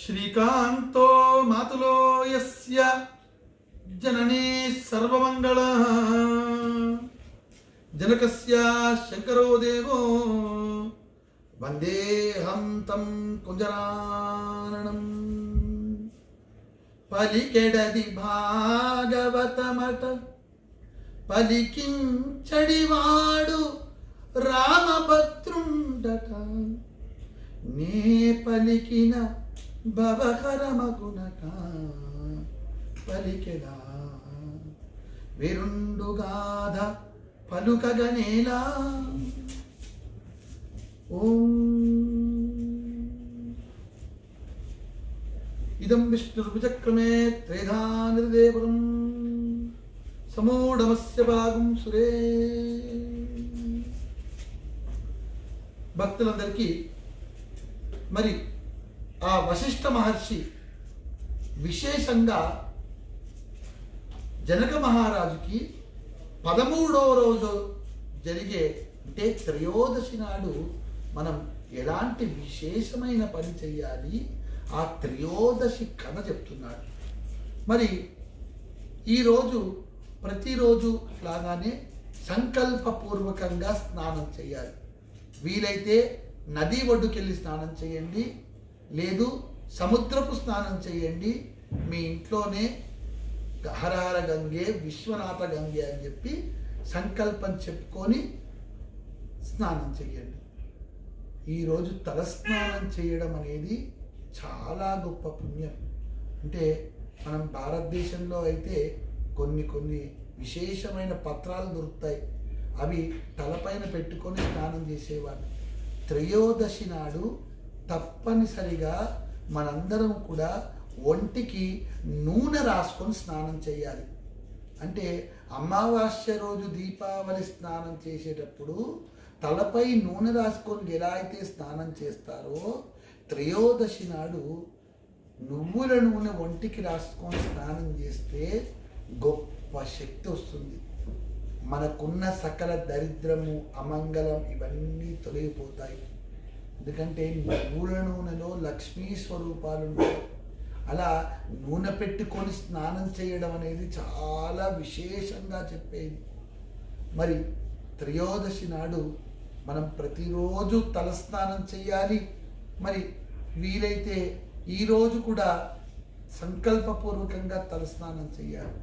శ్రీకాంతో మాతులో యస్య జననీ సర్వమంగళ జనకస్య శంకరో దేవో వందేహం తం కుంజరాననం. పలికెడది భాగవతమట పలికించడివాడు రామభద్రుండట. నే పలికిన భవహరమగునట పలికెదా విరుండుగాధ పలుకగనేలా. ఓం ఇదం విష్ణుర్విచక్రమే త్రేధా నిర్దేవరం సమూఢమస్య భాగం సురే. భక్తులందరికీ మరి ఆ వశిష్ఠ మహర్షి విశేషంగా జనక మహారాజుకి 13వ రోజు జరిగే అంటే త్రయోదశి నాడు మనం ఎలాంటి విశేషమైన పని చేయాలి ఆ త్రయోదశి కథ చెప్తున్నాడు. మరి ఈరోజు ప్రతిరోజు లాగానే సంకల్పపూర్వకంగా స్నానం చేయాలి. వీలైతే నది ఒడ్డుకెళ్ళి స్నానం చేయండి, లేదు సముద్రపు స్నానం చేయండి. మీ ఇంట్లోనే హరహర గంగే విశ్వనాథ గంగే అని చెప్పి సంకల్పం చెప్పుకొని స్నానం చేయండి. ఈరోజు తలస్నానం చేయడం అనేది చాలా గొప్ప పుణ్యం. అంటే మనం భారతదేశంలో అయితే కొన్ని విశేషమైన పత్రాలు దొరుకుతాయి, అవి తలపైన పెట్టుకొని స్నానం చేసేవాళ్ళు. త్రయోదశి నాడు తప్పనిసరిగా మనందరం కూడా ఒంటికి నూనె రాసుకొని స్నానం చేయాలి. అంటే అమావాస్య రోజు దీపావళి స్నానం చేసేటప్పుడు తలపై నూనె రాసుకొని ఎలా అయితే స్నానం చేస్తారో త్రయోదశి నాడు నువ్వుల నూనె ఒంటికి రాసుకొని స్నానం చేస్తే గొప్ప శక్తి వస్తుంది. మనకున్న సకల దరిద్రము అమంగళం ఇవన్నీ తొలగిపోతాయి. ఎందుకంటే నువ్వుల నూనెలో లక్ష్మీ స్వరూపాలు ఉంటాయి. అలా నూనె పెట్టుకొని స్నానం చేయడం అనేది చాలా విశేషంగా చెప్పేది. మరి త్రయోదశి నాడు మనం ప్రతిరోజు తలస్నానం చేయాలి. మరి వీలైతే ఈరోజు కూడా సంకల్పపూర్వకంగా తలస్నానం చేయాలి.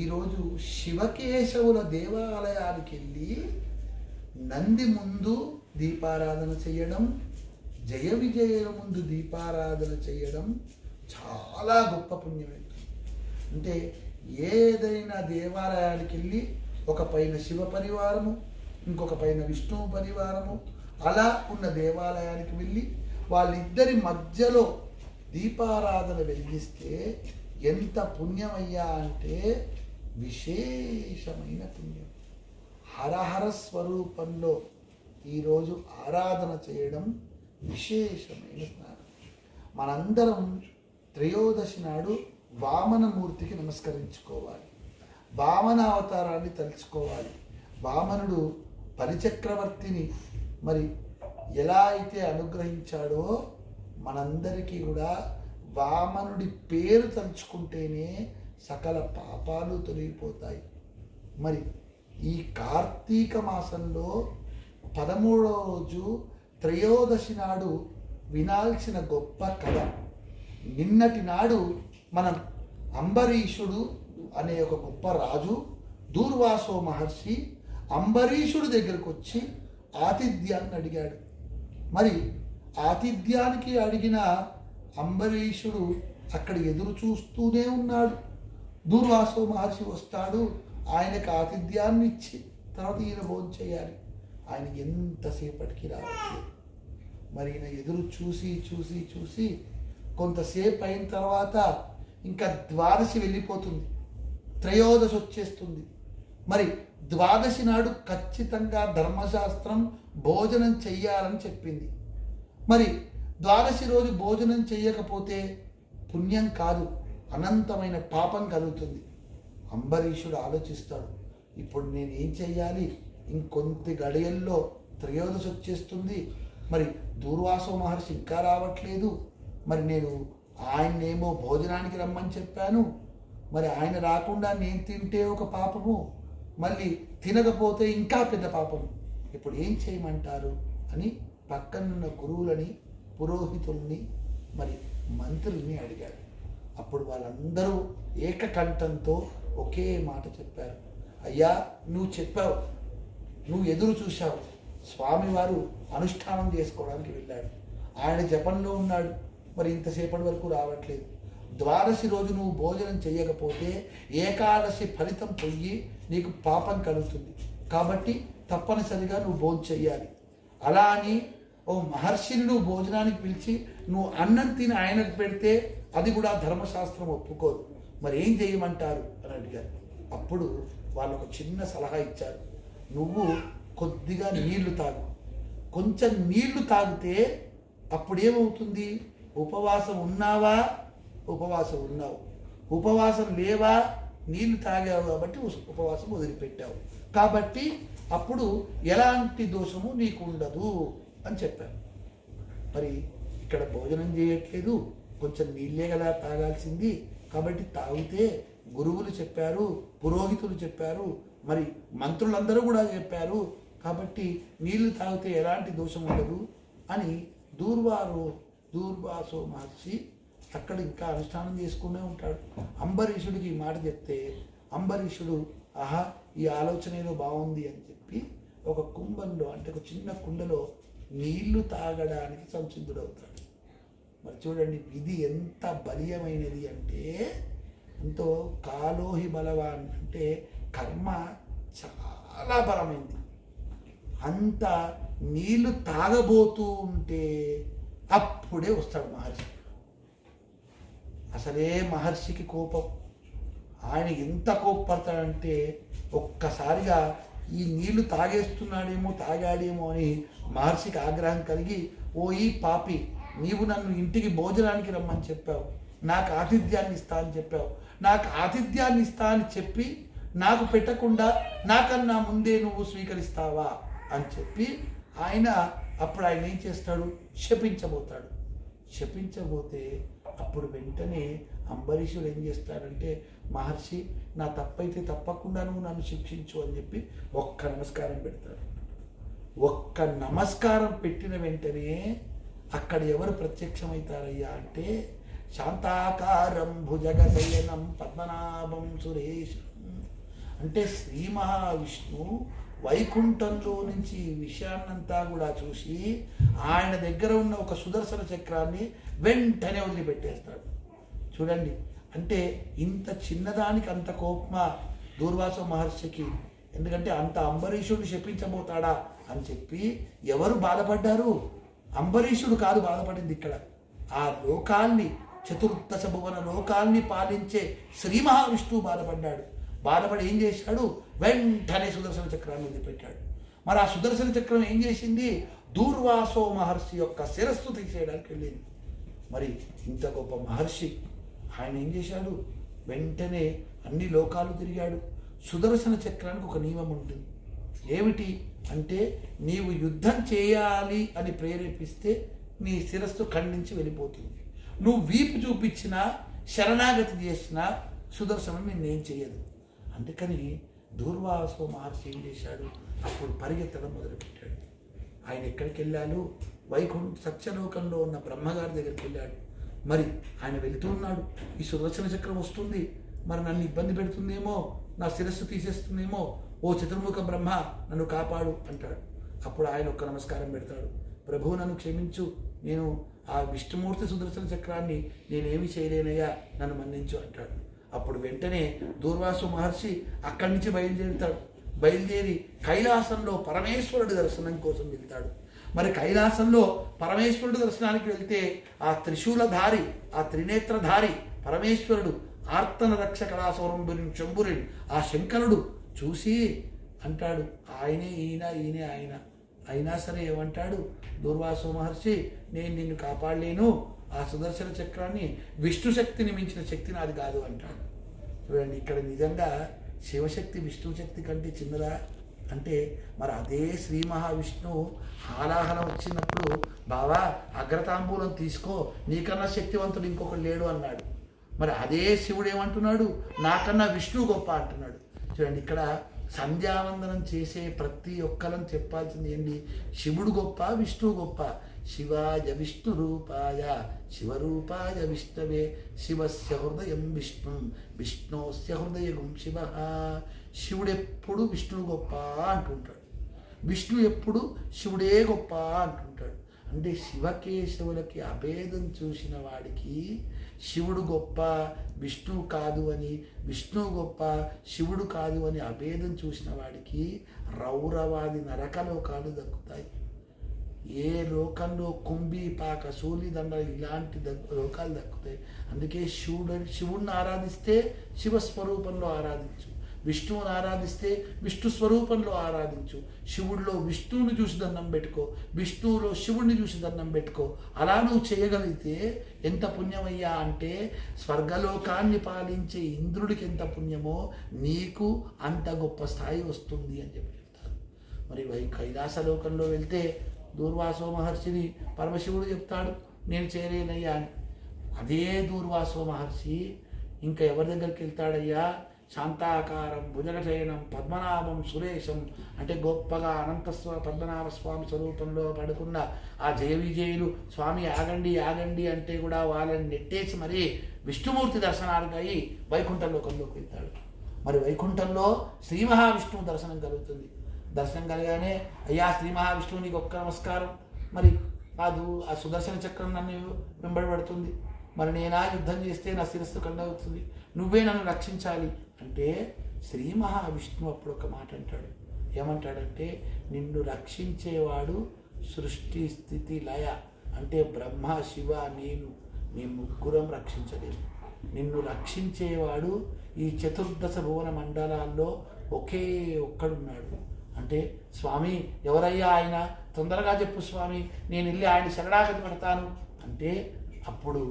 ఈరోజు శివకేశవుల దేవాలయానికి వెళ్ళి నంది ముందు దీపారాధన చేయడం, జయ విజయుల ముందు దీపారాధన చేయడం చాలా గొప్ప పుణ్యమైంది. అంటే ఏదైనా దేవాలయానికి వెళ్ళి ఒక పైన శివ పరివారము, ఇంకొక పైన విష్ణువు పరివారము, అలా ఉన్న దేవాలయానికి వెళ్ళి వాళ్ళిద్దరి మధ్యలో దీపారాధన వెలిగిస్తే ఎంత పుణ్యమయ్యా అంటే విశేషమైన పుణ్యం. హరహర స్వరూపంలో ఈరోజు ఆరాధన చేయడం విశేషమైన స్నానం. మనందరం త్రయోదశి నాడు వామనమూర్తికి నమస్కరించుకోవాలి, వామన అవతారాన్ని తలుచుకోవాలి. వామనుడు పరిచక్రవర్తిని మరి ఎలా అయితే అనుగ్రహించాడో మనందరికీ కూడా వామనుడి పేరు తలుచుకుంటేనే సకల పాపాలు తొలగిపోతాయి. మరి ఈ కార్తీక మాసంలో 13వ రోజు త్రయోదశి నాడు వినాల్సిన గొప్ప కథ. నిన్నటి నాడు మనం అంబరీషుడు అనే ఒక గొప్ప రాజు దూర్వాసో మహర్షి అంబరీషుడి దగ్గరకు వచ్చి ఆతిథ్యాన్ని అడిగాడు. మరి ఆతిథ్యానికి అడిగిన అంబరీషుడు అక్కడ ఎదురు చూస్తూనే ఉన్నాడు. దూర్వాసో మహర్షి వస్తాడు, ఆయనకు ఆతిథ్యాన్ని ఇచ్చి తర్వాత ఈయన భోజనం చేయాలి. ఆయన ఎంతసేపటికి రావట్లేదు. మరి ఈయన ఎదురు చూసి చూసి చూసి కొంతసేపు అయిన తర్వాత ఇంకా ద్వాదశి వెళ్ళిపోతుంది, త్రయోదశి వచ్చేస్తుంది. మరి ద్వాదశి నాడు ఖచ్చితంగా ధర్మశాస్త్రం భోజనం చెయ్యాలని చెప్పింది. మరి ద్వాదశి రోజు భోజనం చెయ్యకపోతే పుణ్యం కాదు, అనంతమైన పాపం కలుగుతుంది. అంబరీషుడు ఆలోచిస్తాడు, ఇప్పుడు నేను ఏం చెయ్యాలి? ఇంకొంత గడియల్లో త్రయోదశి వచ్చేస్తుంది, మరి దూర్వాసో మహర్షి ఇంకా రావట్లేదు, మరి నేను ఆయన్నేమో భోజనానికి రమ్మని చెప్పాను, మరి ఆయన రాకుండా నేను తింటే ఒక పాపము, మళ్ళీ తినకపోతే ఇంకా పెద్ద పాపము, ఇప్పుడు ఏం చేయమంటారు అని పక్కనున్న గురువులని, పురోహితుల్ని, మరి మంత్రుల్ని అడిగాడు. అప్పుడు వాళ్ళందరూ ఏకకంఠంతో ఒకే మాట చెప్పారు. అయ్యా, నువ్వు చెప్పావు, నువ్వు ఎదురు చూశావు, స్వామివారు అనుష్ఠానం చేసుకోవడానికి వెళ్ళాడు, ఆయన జపంలో ఉన్నాడు, మరి ఇంతసేపటి వరకు రావట్లేదు. ద్వాదశి రోజు నువ్వు భోజనం చేయకపోతే ఏకాదశి ఫలితం పోయి నీకు పాపం కలుగుతుంది, కాబట్టి తప్పనిసరిగా నువ్వు భోజనం చెయ్యాలి. అలా అని ఓ మహర్షిని నువ్వు భోజనానికి పిలిచి నువ్వు అన్నం తిని ఆయనకు పెడితే అది కూడా ధర్మశాస్త్రం ఒప్పుకోదు, మరి ఏం చేయమంటారు అని అడిగారు. అప్పుడు వాళ్ళు ఒక చిన్న సలహా ఇచ్చారు. నువ్వు కొద్దిగా నీళ్లు తాగు, కొంచెం నీళ్లు తాగితే అప్పుడేమవుతుంది, ఉపవాసం ఉన్నావా, ఉపవాసం ఉన్నావు, ఉపవాసం లేవా, నీళ్లు తాగావు కాబట్టి ఉపవాసం వదిలిపెట్టావు, కాబట్టి అప్పుడు ఎలాంటి దోషము నీకు ఉండదు అని చెప్పారు. మరి ఇక్కడ భోజనం చేయట్లేదు, కొంచెం నీళ్ళే కదా తాగాల్సింది, కాబట్టి తాగితే గురువులు చెప్పారు, పురోహితులు చెప్పారు, మరి మంత్రులందరూ కూడా చెప్పారు, కాబట్టి నీళ్లు తాగితే ఎలాంటి దోషం ఉండదు అని దూర్వాసో మహర్షి అక్కడ ఇంకా అనుష్ఠానం చేసుకునే ఉంటాడు. అంబరీషుడికి ఈ మాట చెప్తే అంబరీషుడు ఆహా, ఈ ఆలోచన ఏదో బాగుంది అని చెప్పి ఒక కుంభంలో, అంటే ఒక చిన్న కుండలో నీళ్లు తాగడానికి సంసిద్ధుడవుతాడు. మరి చూడండి, విధి ఎంత బలీయమైనది అంటే, ఎంతో కాలోహి బలవాన్ అంటే కర్మ చాలా బలమైంది. అంత నీళ్లు తాగబోతూ ఉంటే అప్పుడే వస్తాడు మహర్షి. అసలే మహర్షికి కోపం, ఆయన ఎంత కోపడతాడంటే ఒక్కసారిగా ఈ నీళ్లు తాగాడేమో అని మహర్షికి ఆగ్రహం కలిగి, ఓ ఈ పాపి, నీవు నన్ను ఇంటికి భోజనానికి రమ్మని చెప్పావు, నాకు ఆతిథ్యాన్ని ఇస్తా అని చెప్పావు, నాకు ఆతిథ్యాన్ని ఇస్తా అని చెప్పి నాకు పెట్టకుండా నాకన్నా ముందే నువ్వు స్వీకరిస్తావా అని చెప్పి అప్పుడు ఆయన ఏం చేస్తాడు, శపించబోతాడు. శపించబోతే అప్పుడు వెంటనే అంబరీషుడు ఏం చేస్తాడంటే, మహర్షి నా తప్పైతే తప్పకుండా నువ్వు నన్ను శిక్షించు అని చెప్పి ఒక్క నమస్కారం పెడతాడు. ఒక్క నమస్కారం పెట్టిన వెంటనే అక్కడ ఎవరు ప్రత్యక్షమవుతారయ్యా అంటే, శాంతాకారం భుజగశయనం పద్మనాభం సురేశం అంటే శ్రీ మహావిష్ణు వైకుంఠంలో నుంచి ఈ విషయాన్నంతా కూడా చూసి ఆయన దగ్గర ఉన్న ఒక సుదర్శన చక్రాన్ని వెంటనే వదిలిపెట్టేస్తాడు. చూడండి, అంటే ఇంత చిన్నదానికి అంత కోపమా దూర్వాస మహర్షికి? ఎందుకంటే అంత అంబరీషుడు శపించబోతాడా అని చెప్పి ఎవరు బాధపడ్డారు? అంబరీషుడు కాదు బాధపడింది ఇక్కడ, ఆ లోకాల్ని, చతుర్దశ భువన లోకాల్ని పాలించే శ్రీ మహావిష్ణువు బాధపడ్డాడు. బాధపడి ఏం చేశాడు, వెంటనే సుదర్శన చక్రాన్ని వదిలిపెట్టాడు. మరి ఆ సుదర్శన చక్రం ఏం చేసింది, దూర్వాసో మహర్షి యొక్క శిరస్సు తీసేయడానికి వెళ్ళింది. మరి ఇంత గొప్ప మహర్షి ఆయన ఏం చేశాడు, వెంటనే అన్ని లోకాలు తిరిగాడు. సుదర్శన చక్రానికి ఒక నియమం ఉంటుంది. ఏమిటి అంటే, నీవు యుద్ధం చేయాలి అని ప్రేరేపిస్తే నీ శిరస్సు ఖండించి వెళ్ళిపోతుంది. నువ్వు వీపు చూపించినా శరణాగతి చేసినా సుదర్శనం నిన్నేం చేయదు. అందుకని దూర్వాసో మహర్షి ఏం చేశాడు, అప్పుడు పరిగెత్తడం మొదలుపెట్టాడు. ఆయన ఎక్కడికి వెళ్ళాడు, వైకుంఠ సత్యలోకంలో ఉన్న బ్రహ్మగారి దగ్గరికి వెళ్ళాడు. మరి ఆయన వెళ్తూ ఉన్నాడు, ఈ సుదర్శన చక్రం వస్తుంది, మరి నన్ను ఇబ్బంది పెడుతుందేమో, నా శిరస్సు తీసేస్తుందేమో, ఓ చతుర్ముఖ బ్రహ్మ నన్ను కాపాడు అంటాడు. అప్పుడు ఆయన ఒక్క నమస్కారం పెడతాడు, ప్రభువు నన్ను క్షమించు, నేను ఆ విష్ణుమూర్తి సుదర్శన చక్రాన్ని నేనేమి చేయలేనయ్యా, నన్ను మన్నించు అంటాడు. అప్పుడు వెంటనే దూర్వాసు మహర్షి అక్కడి నుంచి బయలుదేరి కైలాసంలో పరమేశ్వరుడి దర్శనం కోసం వెళ్తాడు. మరి కైలాసంలో పరమేశ్వరుడి దర్శనానికి వెళ్తే ఆ త్రిశూలధారి, ఆ త్రినేత్రధారి పరమేశ్వరుడు, ఆర్తన రక్షకడా సౌరంభుని శంభురుని ఆ శంకరుడు చూసి అంటాడు, ఆయనే ఈయనే ఆయన. అయినా సరే ఏమంటాడు దూర్వాసో మహర్షి, నేను నిన్ను కాపాడలేను, ఆ సుదర్శన చక్రాన్ని విష్ణు శక్తిని మించిన శక్తి నాది కాదు అంటాడు. చూడండి, ఇక్కడ నిజంగా శివశక్తి విష్ణు శక్తి కంటే చిన్నదా అంటే, మరి అదే శ్రీ మహావిష్ణువు హాలాహలం వచ్చినప్పుడు బావా అగ్రతాంబూలం తీసుకో, నీకన్నా శక్తివంతుడు ఇంకొకడు లేడు అన్నాడు. మరి అదే శివుడు ఏమంటున్నాడు, నాకన్నా విష్ణువు గొప్ప అంటున్నాడు. చూడండి, ఇక్కడ సంధ్యావందనం చేసే ప్రతి ఒక్కరం చెప్పాల్సింది ఏంటి, శివుడు గొప్ప విష్ణువు గొప్ప. శివాయ విష్ణు రూపాయ శివరూపాయ విష్ణవే శివస్య హృదయం విష్ణు విష్ణోస్య హృదయం శివ. శివుడెప్పుడు విష్ణువు గొప్ప అంటుంటాడు, విష్ణు ఎప్పుడు శివుడే గొప్ప అంటుంటాడు. అంటే శివకేశవులకి అభేదం చూసిన వాడికి శివుడు గొప్ప విష్ణువు కాదు అని, విష్ణువు గొప్ప శివుడు కాదు అని అభేదం చూసిన వాడికి రౌరవాది నరకలోకాలు దక్కుతాయి. ఏ లోకంలో కుంభీపాక సూలిదండ ఇలాంటి లోకాలు దక్కుతాయి. అందుకే శివుడిని ఆరాధిస్తే శివస్వరూపంలో ఆరాధించు, విష్ణువుని ఆరాధిస్తే విష్ణు స్వరూపంలో ఆరాధించు. శివుడిలో విష్ణువుని చూసి దండం పెట్టుకో, విష్ణువులో శివుడిని చూసి దండం పెట్టుకో. అలా నువ్వు చేయగలిగితే ఎంత పుణ్యమయ్యా అంటే, స్వర్గలోకాన్ని పాలించే ఇంద్రుడికి ఎంత పుణ్యమో నీకు అంత గొప్ప స్థాయి వస్తుంది అని చెప్పి చెప్తారు. మరి కైలాసలోకంలో వెళ్తే దూర్వాసో మహర్షిని పరమశివుడు చెప్తాడు, నేను చేరేనయ్యా అని. అదే దూర్వాసో మహర్షి ఇంకా ఎవరి దగ్గరికి వెళ్తాడయ్యా, శాంతాకారం భుజగశయనం పద్మనాభం సురేశం అంటే గొప్పగా పద్మనాభ స్వామి స్వరూపంలో పడుకున్న ఆ జయ విజయులు స్వామి ఆగండి ఆగండి అంటే కూడా వాళ్ళని నెట్టేసి మరి విష్ణుమూర్తి దర్శనానికి వైకుంఠలోకంలోకి వెళ్తాడు. మరి వైకుంఠంలో శ్రీ మహావిష్ణువు దర్శనం కలుగుతుంది. దర్శనం కలగానే అయ్యా శ్రీ మహావిష్ణువు నీకు ఒక్క నమస్కారం, మరి కాదు ఆ సుదర్శన చక్రం నన్ను వెంబడబడుతుంది, మరి నేనా యుద్ధం చేస్తే నా శిరస్సు కండవుతుంది, నువ్వే నన్ను రక్షించాలి అంటే శ్రీ మహావిష్ణువు అప్పుడు ఒక మాట అంటాడు. ఏమంటాడంటే, నిన్ను రక్షించేవాడు సృష్టి స్థితి లయ అంటే బ్రహ్మ శివ నేను నీ ముగ్గురం రక్షించలేము. నిన్ను రక్షించేవాడు ఈ చతుర్దశ భువన మండలాల్లో ఒకే ఒక్కడున్నాడు. అంటే స్వామి ఎవరయ్యా ఆయన, తొందరగా చెప్పు స్వామి, నేను వెళ్ళి ఆయన శరణాగతి పడతాను అంటే అప్పుడు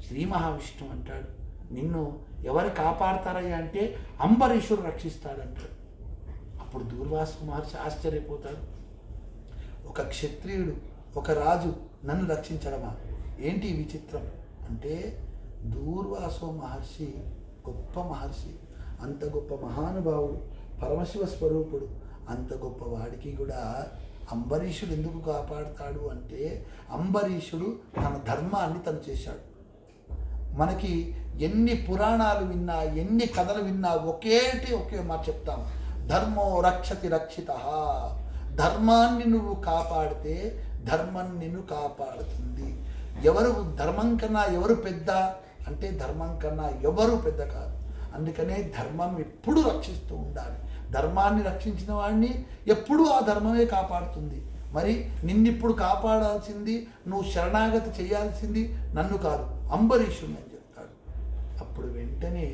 శ్రీ మహావిష్ణువు అంటాడు, నిన్ను ఎవరు కాపాడతారయ్యా అంటే అంబరీషుడు రక్షిస్తాడంటాడు. అప్పుడు దూర్వాస మహర్షి ఆశ్చర్యపోతాడు. ఒక క్షత్రియుడు ఒక రాజు నన్ను రక్షించడమా, ఏంటి విచిత్రం అంటే దూర్వాసో మహర్షి గొప్ప మహర్షి, అంత గొప్ప మహానుభావుడు, పరమశివ స్వరూపుడు, అంత గొప్ప వాడికి కూడా అంబరీషుడు ఎందుకు కాపాడుతాడు అంటే అంబరీషుడు తన ధర్మాన్ని తను చేశాడు. మనకి ఎన్ని పురాణాలు విన్నా ఎన్ని కథలు విన్నా ఒకే మాట చెప్తాం, ధర్మో రక్షతి రక్షిత. ధర్మాన్ని నువ్వు కాపాడితే ధర్మం నిన్ను కాపాడుతుంది. ఎవరు ధర్మం కన్నా ఎవరు పెద్ద అంటే ధర్మం కన్నా ఎవరు పెద్ద కాదు. అందుకనే ధర్మం ఎప్పుడూ రక్షిస్తూ ఉండాలి. ధర్మాన్ని రక్షించిన వాడిని ఎప్పుడూ ఆ ధర్మమే కాపాడుతుంది. మరి నిన్నిప్పుడు కాపాడాల్సింది, నువ్వు శరణాగతి చేయాల్సింది నన్ను కాదు అంబరీషుని అని చెప్తాడు. అప్పుడు వెంటనే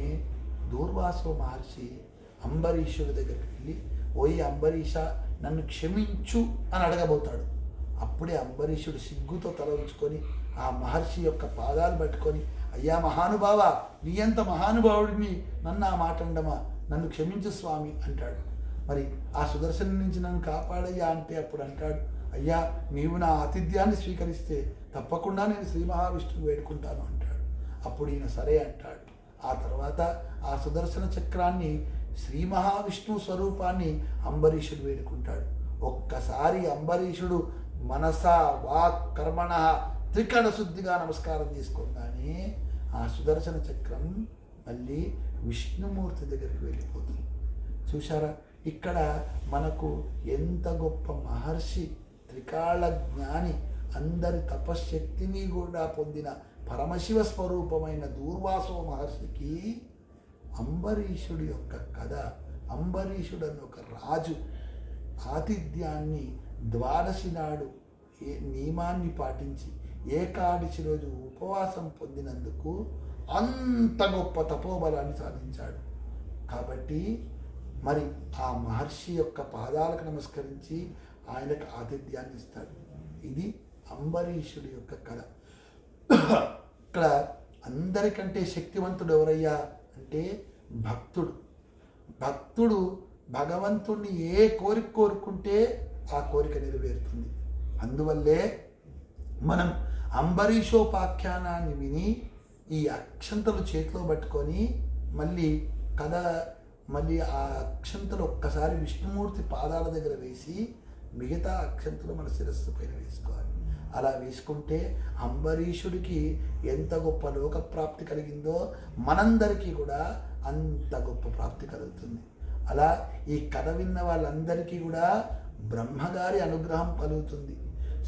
దూర్వాసో మహర్షి అంబరీషుడి దగ్గరికి వెళ్ళి, ఓయి అంబరీష నన్ను క్షమించు అని అడగబోతాడు. అప్పుడే అంబరీషుడు సిగ్గుతో తల ఉంచుకొని ఆ మహర్షి యొక్క పాదాలు పట్టుకొని, అయ్యా మహానుభావ, నీ అంత మహానుభావుడిని నన్ను ఆ మాట అండమా, నన్ను క్షమించు స్వామి అంటాడు. మరి ఆ సుదర్శనం నుంచి నన్ను కాపాడయ్యా అంటే అప్పుడు అంటాడు, అయ్యా నీవు నా ఆతిథ్యాన్ని స్వీకరిస్తే తప్పకుండా నేను శ్రీ మహావిష్ణువు వేడుకుంటాను అంటాడు. అప్పుడు ఈయన సరే అంటాడు. ఆ తర్వాత ఆ సుదర్శన చక్రాన్ని శ్రీ మహావిష్ణువు స్వరూపాన్ని అంబరీషుడు వేడుకుంటాడు. ఒక్కసారి అంబరీషుడు మనస వాక్ కర్మణ త్రికరణ శుద్ధిగా నమస్కారం చేసుకోగానే ఆ సుదర్శన చక్రం మళ్ళీ విష్ణుమూర్తి దగ్గరికి వెళ్ళిపోతుంది. చూశారా, ఇక్కడ మనకు ఎంత గొప్ప మహర్షి, త్రికాళ జ్ఞాని, అందరి తపశ్శక్తిని కూడా పొందిన పరమశివ స్వరూపమైన దూర్వాసో మహర్షికి అంబరీషుడి యొక్క కథ, అంబరీషుడు అన్న ఒక రాజు ఆతిథ్యాన్ని ద్వాదశి నాడు నియమాన్ని పాటించి ఏకాదశి రోజు ఉపవాసం పొందినందుకు అంత గొప్ప తపోబలాన్ని సాధించాడు. కాబట్టి మరి ఆ మహర్షి యొక్క పాదాలకు నమస్కరించి ఆయనకు ఆతిథ్యాన్ని ఇస్తాడు. ఇది అంబరీషుడి యొక్క కథ. ఇక్కడ అందరికంటే శక్తివంతుడు ఎవరయ్యా అంటే భక్తుడు. భక్తుడు భగవంతుణ్ణి ఏ కోరిక కోరుకుంటే ఆ కోరిక నెరవేరుతుంది. అందువల్లే మనం అంబరీషోపాఖ్యానాన్ని విని ఈ అక్షంతలు చేతిలో పట్టుకొని మళ్ళీ ఆ అక్షంతలు ఒక్కసారి విష్ణుమూర్తి పాదాల దగ్గర వేసి మిగతా అక్షంతలు మన శిరస్సు పైన వేసుకోవాలి. అలా వేసుకుంటే అంబరీషుడికి ఎంత గొప్ప లోక ప్రాప్తి కలిగిందో మనందరికీ కూడా అంత గొప్ప ప్రాప్తి కలుగుతుంది. అలా ఈ కథ విన్న వాళ్ళందరికీ కూడా బ్రహ్మగారి అనుగ్రహం కలుగుతుంది,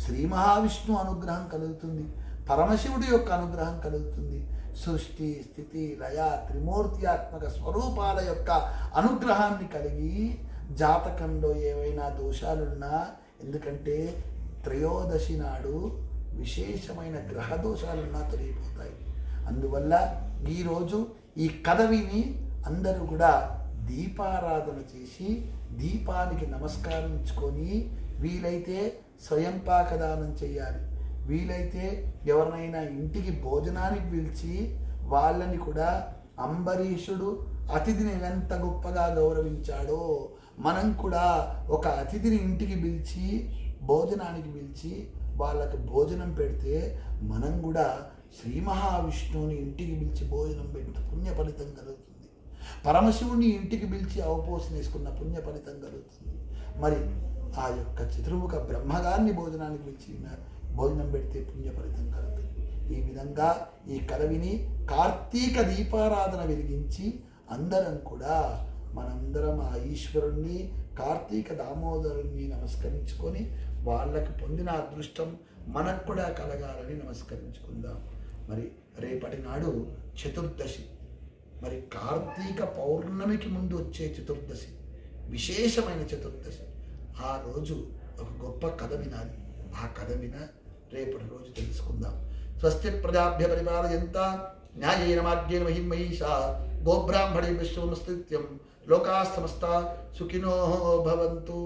శ్రీ మహావిష్ణు అనుగ్రహం కలుగుతుంది, పరమశివుడి యొక్క అనుగ్రహం కలుగుతుంది, సృష్టి స్థితి లయ త్రిమూర్త్యాత్మక స్వరూపాల యొక్క అనుగ్రహాన్ని కలిగి జాతకంలో ఏవైనా దోషాలున్నా, ఎందుకంటే త్రయోదశి నాడు విశేషమైన గ్రహ దోషాలున్నా తొలగిపోతాయి. అందువల్ల ఈరోజు ఈ కథ విని అందరూ కూడా దీపారాధన చేసి దీపానికి నమస్కరించుకొని వీలైతే స్వయం పాకదానం చేయాలి. వీలైతే ఎవరినైనా ఇంటికి భోజనానికి పిలిచి వాళ్ళని కూడా అంబరీషుడు అతిథిని ఎంత గొప్పగా గౌరవించాడో మనం కూడా ఒక అతిథిని ఇంటికి పిలిచి భోజనానికి పిలిచి వాళ్ళకి భోజనం పెడితే మనం కూడా శ్రీ మహావిష్ణువుని ఇంటికి పిలిచి భోజనం పెట్టిన పుణ్య ఫలితం కలుగుతుంది. పరమశివుని ఇంటికి పిలిచి అవపోసన వేసుకున్న పుణ్య ఫలితం కలుగుతుంది. మరి ఆ యొక్క చతుర్ముఖ బ్రహ్మగారిని భోజనానికి పిలిచి భోజనం పెడితే పుణ్య ఫలితం కలుగుతుంది. ఈ విధంగా ఈ కథ విని కార్తీక దీపారాధన వెలిగించి అందరం కూడా మనందరం ఆ ఈశ్వరుణ్ణి కార్తీక దామోదరుణ్ణి నమస్కరించుకొని వాళ్ళకి పొందిన అదృష్టం మనకు కూడా కలగాలని నమస్కరించుకుందాం. మరి రేపటి నాడు చతుర్దశి, మరి కార్తీక పౌర్ణమికి ముందు వచ్చే చతుర్దశి, విశేషమైన చతుర్దశి. ఆ రోజు ఒక గొప్ప కథ వినాలి. ఆ కథ విన రేపటి రోజు తెలుసుకుందాం. స్వస్తి ప్రజాభ్య పరిపాలయంతాం న్యాయేన మార్గేణ మహిం మహిషా గోబ్రాహ్మణే విశ్వమస్తిత్యం లోకాః సమస్తా సుఖినో భవంతు.